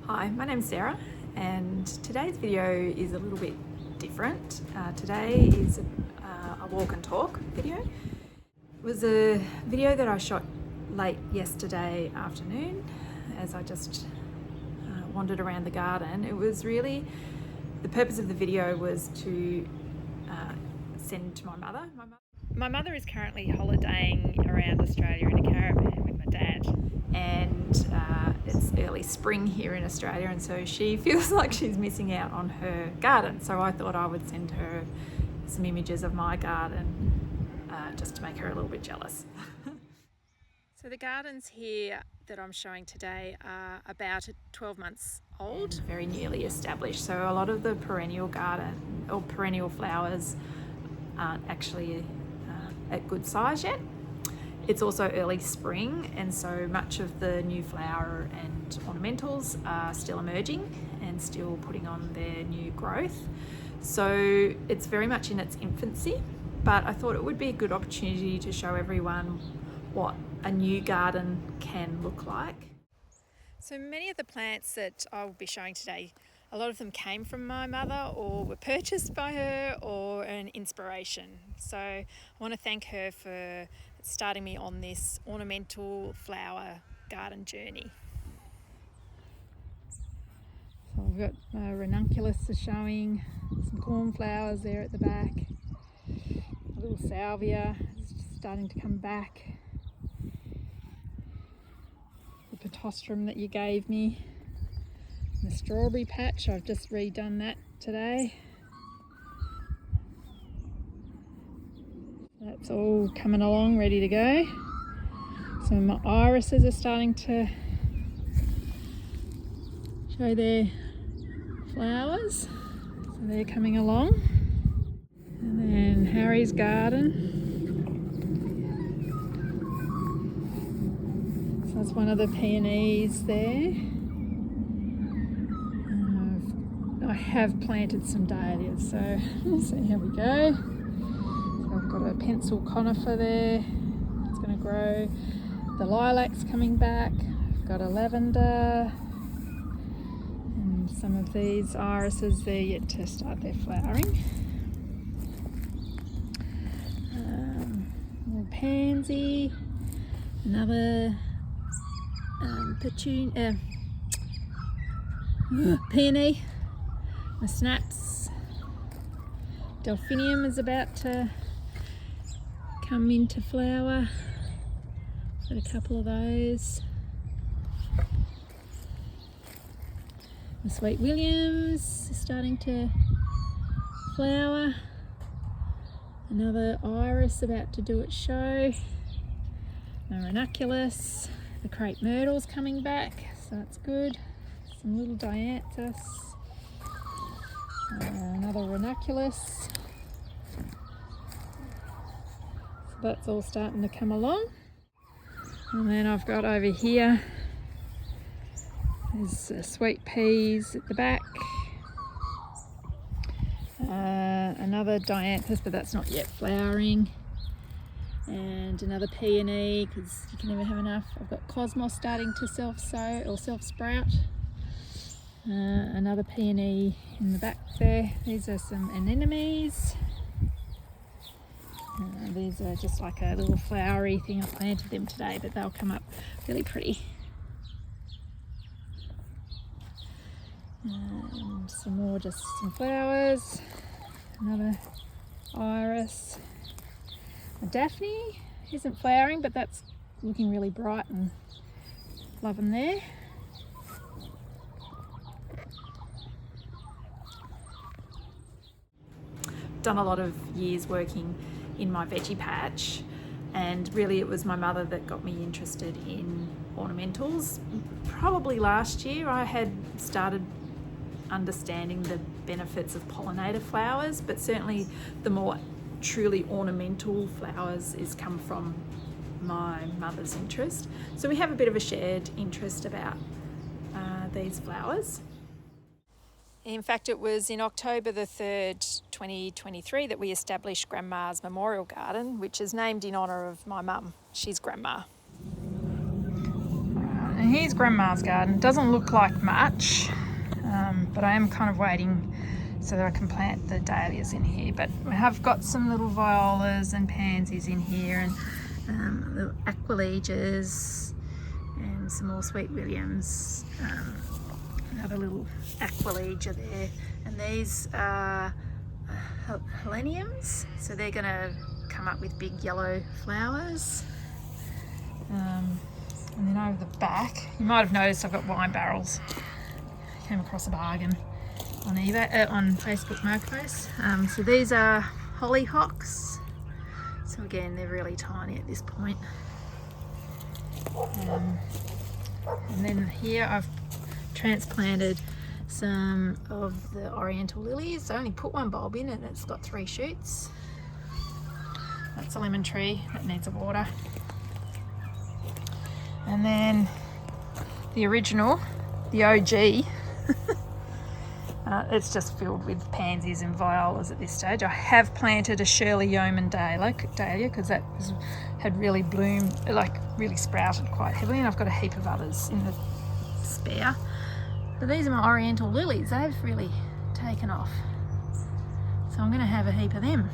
Hi, my name's Sarah and today's video is a little bit different. Today is a walk and talk video. It was a video that I shot late yesterday afternoon as I just wandered around the garden. It was really, the purpose of the video was to send to my mother. My mother is currently holidaying around Australia in a caravan with my dad, and it's early spring here in Australia, and so she feels like she's missing out on her garden. So I thought I would send her some images of my garden just to make her a little bit jealous. So the gardens here that I'm showing today are about 12 months old, very newly established. So a lot of the perennial garden or perennial flowers aren't actually at good size yet. It's also early spring, and so much of the new flower and ornamentals are still emerging and still putting on their new growth. So it's very much in its infancy, but I thought it would be a good opportunity to show everyone what a new garden can look like. So many of the plants that I will be showing today, a lot of them came from my mother or were purchased by her or an inspiration. So I want to thank her for starting me on this ornamental flower garden journey. So I've got my ranunculus showing, some cornflowers there at the back, a little salvia is starting to come back, the pitostrum that you gave me, the strawberry patch, I've just redone that today. That's all coming along, ready to go. Some of my irises are starting to show their flowers, so they're coming along. And then Harry's garden. So that's one of the peonies there. I have planted some dahlias, so let's see how we go. I've got a pencil conifer there, it's going to grow. The lilac's coming back. I've got a lavender, and some of these irises, they're yet to start their flowering. Little pansy, another peony, the snaps. Delphinium is about to come into flower. Got a couple of those. The Sweet Williams is starting to flower. Another iris about to do its show. The ranunculus. The crepe myrtle's coming back, so that's good. Some little dianthus. Another ranunculus. So that's all starting to come along. And then I've got over here, there's sweet peas at the back. Another dianthus, but that's not yet flowering. And another peony, because you can never have enough. I've got cosmos starting to self-sow or self-sprout. Another peony in the back there. These are some anemones. These are just like a little flowery thing. I planted them today, but they'll come up really pretty. And some more, just some flowers. Another iris. A Daphne isn't flowering, but that's looking really bright and loving there. Done a lot of years working in my veggie patch, and really it was my mother that got me interested in ornamentals. Probably last year I had started understanding the benefits of pollinator flowers, but certainly the more truly ornamental flowers is come from my mother's interest. So we have a bit of a shared interest about these flowers. In fact, it was in October the 3rd, 2023 that we established Grandma's Memorial Garden, which is named in honour of my mum. She's Grandma. And here's Grandma's garden. Doesn't look like much, but I am kind of waiting so that I can plant the dahlias in here. But we have got some little violas and pansies in here, and little aqualegias and some more sweet williams. Another little aqualegia there, and these are heleniums, so they're going to come up with big yellow flowers. And then over the back, you might have noticed I've got wine barrels. Came across a bargain on eBay, on Facebook Marketplace. So these are hollyhocks. So again, they're really tiny at this point. And then here I've transplanted some of the oriental lilies. I only put one bulb in and it's got 3 shoots. That's a lemon tree that needs a water. And then the original, the OG, it's just filled with pansies and violas at this stage. I have planted a Shirley Yeoman dahlia because that had really bloomed, like really sprouted quite heavily, and I've got a heap of others in the spare. But these are my oriental lilies. They've really taken off. So I'm going to have a heap of them.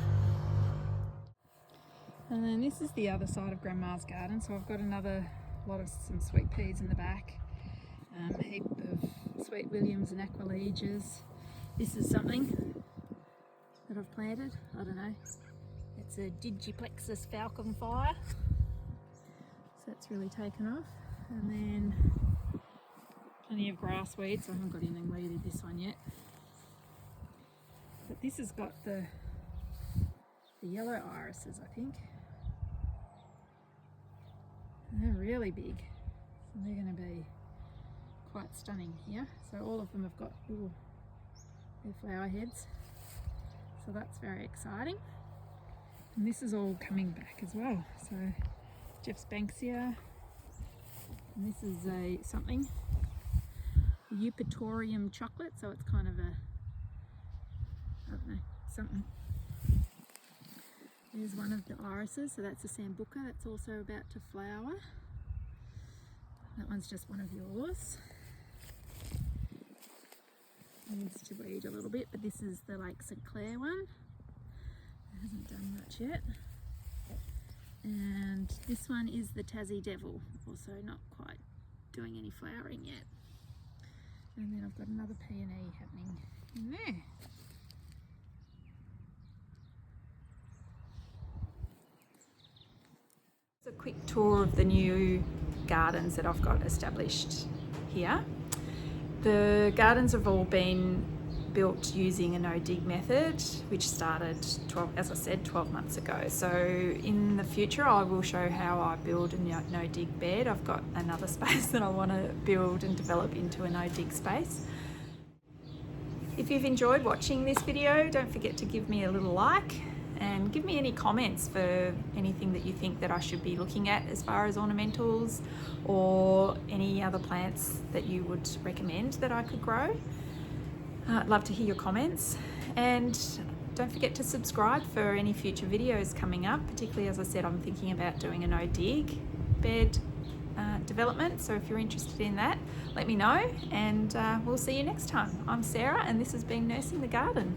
And then this is the other side of Grandma's garden. So I've got another lot of some sweet peas in the back, a heap of sweet williams and aqualegias. This is something that I've planted. I don't know. It's a Digiplexus falconfire. So that's really taken off. And then plenty of grass weeds. I haven't got anything weeded this one yet. But this has got the yellow irises, I think. And they're really big. So they're going to be quite stunning here. So all of them have got their flower heads. So that's very exciting. And this is all coming back as well. So Jeff's Banksia. And this is something. Eupatorium chocolate. So it's kind of I don't know, something. There's one of the irises, so that's a sambuca that's also about to flower. That one's just one of yours. Needs to weed a little bit, but this is the Lake St Clair one. It hasn't done much yet. And this one is the Tassie Devil, also not quite doing any flowering yet. And then I've got another peony happening in there. A quick tour of the new gardens that I've got established here. The gardens have all been built using a no-dig method, which started 12 months ago. So in the future I will show how I build a no-dig bed. I've got another space that I want to build and develop into a no-dig space. If you've enjoyed watching this video, don't forget to give me a little like. And give me any comments for anything that you think that I should be looking at as far as ornamentals, or any other plants that you would recommend that I could grow. I'd love to hear your comments, and don't forget to subscribe for any future videos coming up. Particularly, as I said, I'm thinking about doing a no-dig bed development, so if you're interested in that, let me know, and we'll see you next time. I'm Sarah, and this has been Nursing the Garden.